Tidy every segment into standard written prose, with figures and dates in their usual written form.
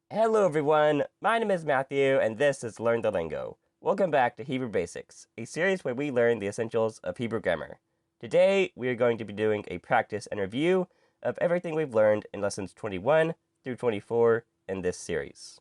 Hello everyone, my name is Matthew and this is Learn the Lingo. Welcome back to Hebrew Basics, a series where we learn the essentials of Hebrew grammar. Today we are going to be doing a practice and review of everything we've learned in lessons 21 through 24 in this series.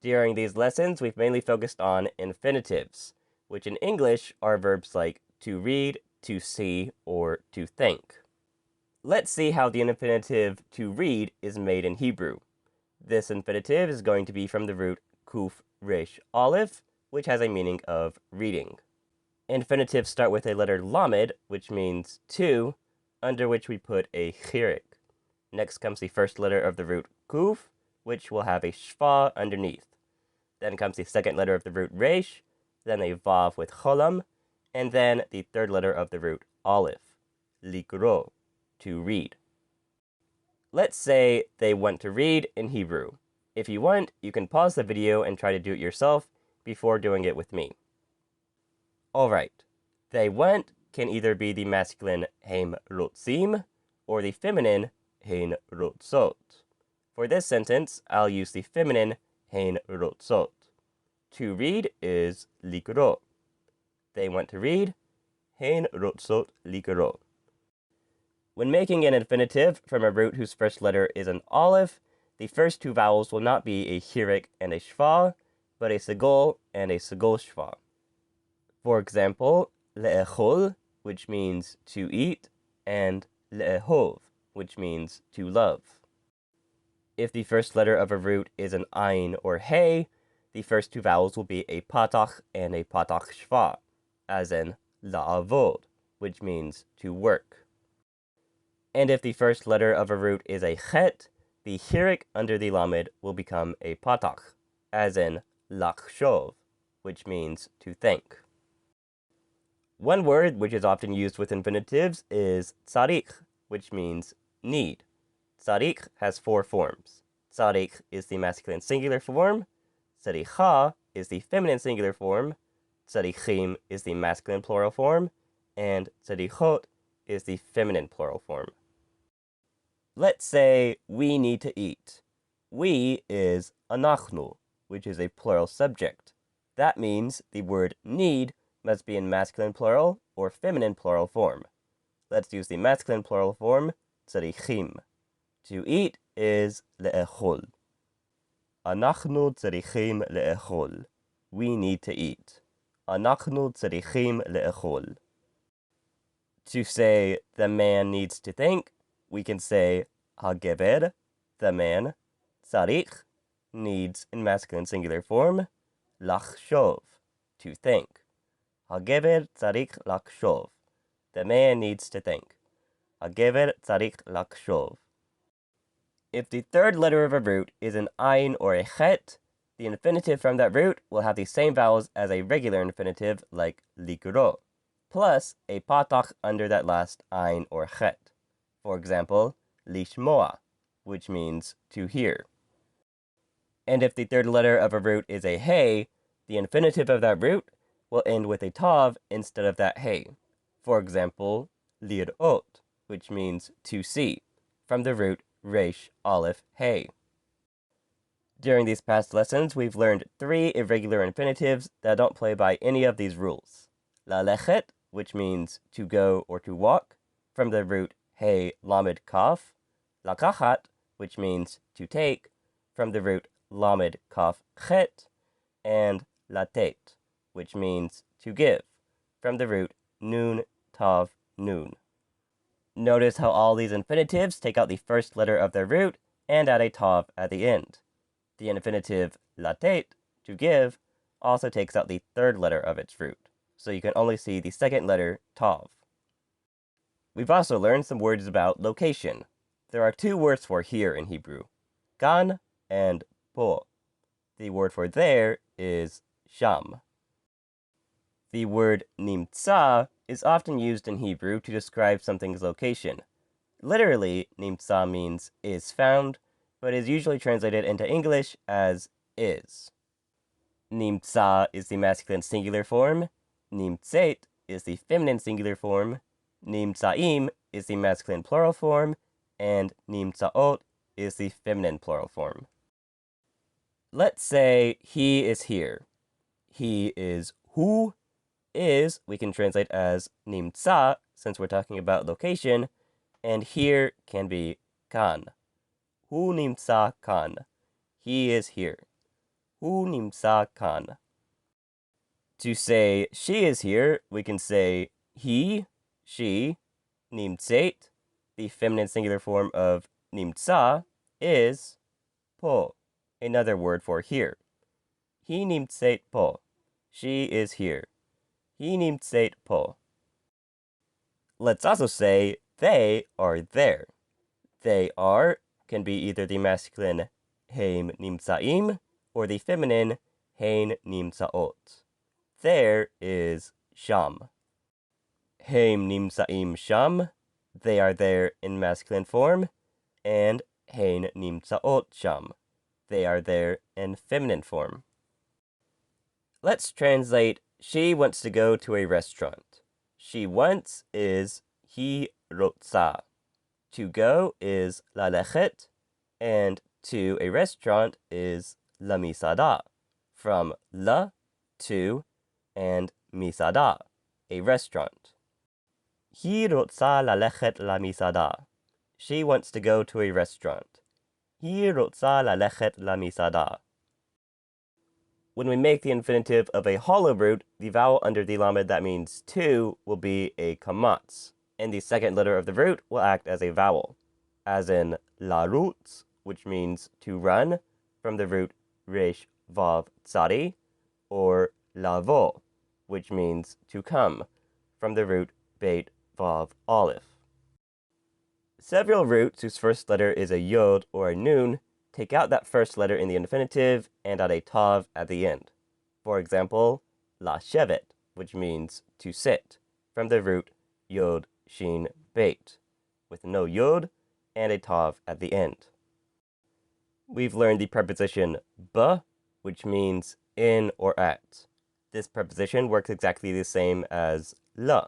During these lessons we've mainly focused on infinitives, which in English are verbs like to read, to see, or to think. Let's see how the infinitive to read is made in Hebrew. This infinitive is going to be from the root kuf resh aleph, which has a meaning of reading. Infinitives start with a letter lamed, which means to, under which we put a chirik. Next comes the first letter of the root kuf, which will have a shva underneath. Then comes the second letter of the root resh, then a vav with cholam, and then the third letter of the root aleph, likro, to read. Let's say they want to read in Hebrew. If you want, you can pause the video and try to do it yourself before doing it with me. Alright, they want can either be the masculine heim rotzim or the feminine hein rotzot. For this sentence, I'll use the feminine hein rotzot. To read is likro. They want to read hein rotzot likro. When making an infinitive from a root whose first letter is an aleph, the first two vowels will not be a chirik and a shva, but a segol and a segol shva. For example, le'echol, which means to eat, and le'ehov, which means to love. If the first letter of a root is an ayin or hey, the first two vowels will be a patach and a patach shva, as in la'avod, which means to work. And if the first letter of a root is a chet, the chirik under the lamed will become a patach, as in lachshov, which means to think. One word which is often used with infinitives is tzarich, which means need. Tzarich has four forms. Tzarich is the masculine singular form, tzaricha is the feminine singular form, tzarichim is the masculine plural form, and tzarichot is the feminine plural form. Let's say we need to eat. We is anachnu, which is a plural subject. That means the word need must be in masculine plural or feminine plural form. Let's use the masculine plural form, tzarichim. To eat is le'echol. Anachnu tzarichim le'echol. We need to eat. Anachnu tzarichim le'echol. To say the man needs to think, we can say hagever, the man, tzarich, needs in masculine singular form, lachshov, to think. Hagever tzarich lachshov, the man needs to think. Hagever tzarich lachshov. If the third letter of a root is an ayin or a chet, the infinitive from that root will have the same vowels as a regular infinitive like likro, plus a patach under that last ayin or chet. For example, lishmoa, which means to hear. And if the third letter of a root is a hey, the infinitive of that root will end with a tav instead of that hey. For example, lirot, which means to see, from the root resh aleph hey. During these past lessons, we've learned three irregular infinitives that don't play by any of these rules. Lalechet, which means to go or to walk, from the root hey lamed kaf. Lakachat, which means to take, from the root lamed kaf chet, and latet, which means to give, from the root nun tav nun. Notice how all these infinitives take out the first letter of their root and add a tav at the end. The infinitive latet, to give, also takes out the third letter of its root, so you can only see the second letter tav. We've also learned some words about location. There are two words for here in Hebrew, gan and po. The word for there is sham. The word nimtza is often used in Hebrew to describe something's location. Literally, nimtza means is found, but is usually translated into English as is. Nimtza is the masculine singular form, nimtzet is the feminine singular form, nimtzaim is the masculine plural form, and nimtzaot is the feminine plural form. Let's say he is here. He is hu is, we can translate as nimtsa, since we're talking about location, and here can be kan. hu nimtsa kan. He is here. hu nimtsa kan. To say she is here, we can say he, she, nimtseit. The feminine singular form of nimtsa is po, another word for here. He nimtseit po. She is here. He nimtseit po. Let's also say they are there. They are can be either the masculine heim nimtsaim or the feminine hein nimtsaot. There is sham. Heim nimtsaim sham. They are there in masculine form. And hein nimtsaot sham. They are there in feminine form. Let's translate she wants to go to a restaurant. She wants is he rotsa. To go is lalechet, and to a restaurant is la misada. From la, to, and misada, a restaurant. He rotsa lalechet la misada. She wants to go to a restaurant. He rotsa lalechet la misada. When we make the infinitive of a hollow root, the vowel under the lamed that means to will be a kamatz, and the second letter of the root will act as a vowel, as in la route, which means to run, from the root resh vav tsari, or lavo, which means to come, from the root beit vav aleph. Several roots whose first letter is a yod or a nun take out that first letter in the infinitive and add a tav at the end. For example, lashevet, which means to sit, from the root yod shin beit, with no yod and a tav at the end. We've learned the preposition b, which means in or at. This preposition works exactly the same as la,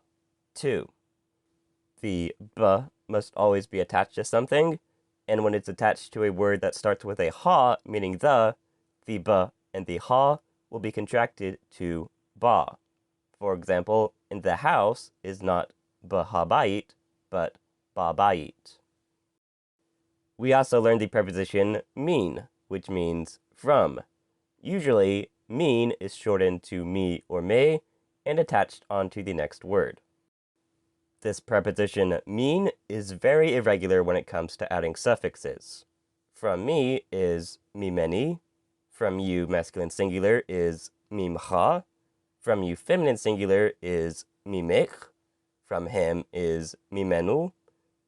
to. The b must always be attached to something, and when it's attached to a word that starts with a ha, meaning the b and the ha will be contracted to ba. For example, in the house is not bahabait, but babait. We also learned the preposition mean, which means from. Usually, mean is shortened to me or me and attached onto the next word. This preposition mean is very irregular when it comes to adding suffixes. From me is mimeni. From you masculine singular is mimcha. From you feminine singular is mimech. From him is mimenu.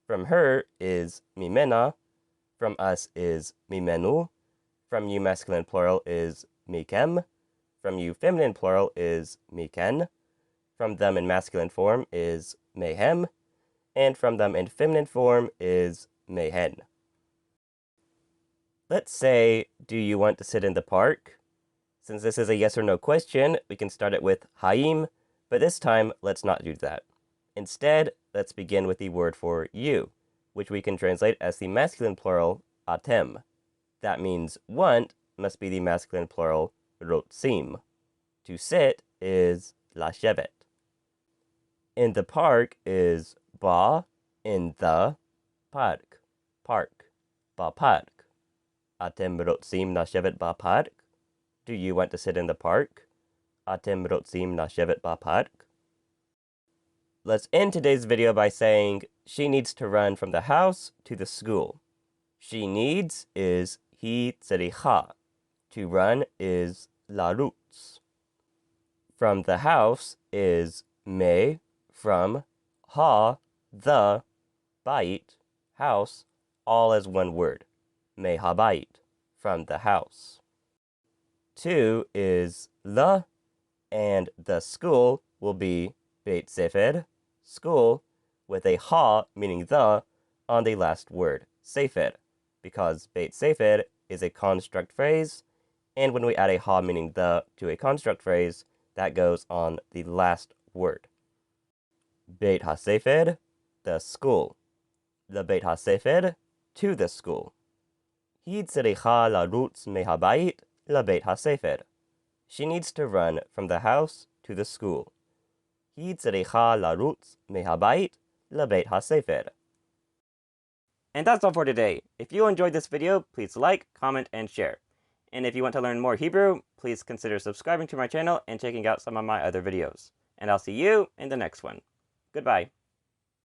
From her is mimena. From us is mimenu. From you masculine plural is mikem. From you feminine plural is miken. From them in masculine form is mehem, and from them in feminine form is mehen. Let's say, do you want to sit in the park? Since this is a yes or no question, we can start it with haim, but this time let's not do that. Instead, let's begin with the word for you, which we can translate as the masculine plural atem. That means want must be the masculine plural rotsim. To sit is lashevet. In the park is ba, in the park, ba park. Atem rotzim nashevet ba park. Do you want to sit in the park? Atem rotzim nashevet ba park. Let's end today's video by saying she needs to run from the house to the school. She needs is hi tzericha. To run is larutz. From the house is me, from, ha, the, bait, house, all as one word. Me habait, from the house. To is the, and the school will be beit sefer, school, with a ha, meaning the, on the last word, sefer, because beit sefer is a construct phrase, and when we add a ha, meaning the, to a construct phrase, that goes on the last word. Beit HaSefer, the school. The Beit HaSefer, to the school. Hi tzericha larutz mehabait לבית הספר. She needs to run from the house to the school. היא צריכה לרוץ מהבית לבית הספר. And that's all for today. If you enjoyed this video, please like, comment, and share. And if you want to learn more Hebrew, please consider subscribing to my channel and checking out some of my other videos. And I'll see you in the next one. Goodbye.